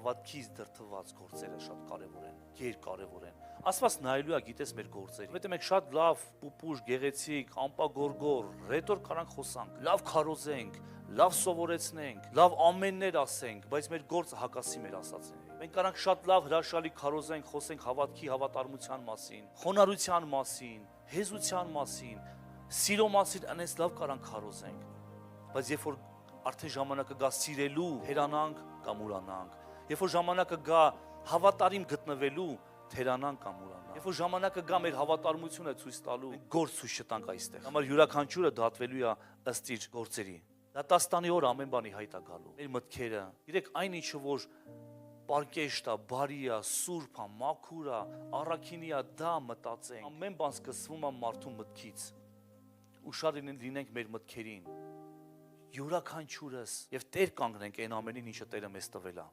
հավատքից դրդված գործերը շատ կարևոր են, երկարևոր են։ Աստված նայելու է, գիտես, մեր գործերը։ Որտեղ մենք շատ լավ, պուպուշ, գեղեցիկ, ամպագորգոր, ռետոր կարանք խոսանք, լավ քարոզենք, լավ սովորեցնենք, լավ ամեններ ասենք, բայց մեր գործը հակասի մեր ասածներին։ Մենք կարանք շատ լավ հրաշալի քարոզենք, խոսենք հավատքի, հավատարմության մասին, խոնարհության մասին, հեզության մասին, սիրո մասին, այնպես լավ կարանք քարոզենք։ Բայց երբ որ արդեն ժամանակը գա սիրելու, հերանանք կամ ուրանանք, երբ որ ժամանակը գա հավատարիմ գտնվելու, թերանանք կամ ուրանանք, երբ որ ժամանակը գա մեր հավատարմությունը ցույց տալու, գործ ցույց չտանք այստեղ։ Համար յուրաքանչյուրը դատվելու է ըստ իր գործերի։ Դատաստանի օր ամեն բանի հայտ է գալու։ Մեր մտքերը, գիտեք, այն ինչը որ պարկեշտ է, բարի է, սուրբ է, մաքուր է, առաքինի է, դա մտածենք։ Ամեն բան սկսվում է մարդու մտքից։ Ուշադիր լինենք մեր մտքերին, յուրաքանչյուրս, եւ Տեր կանգնենք այն ամենին, ինչը Տերը մեզ տվել է։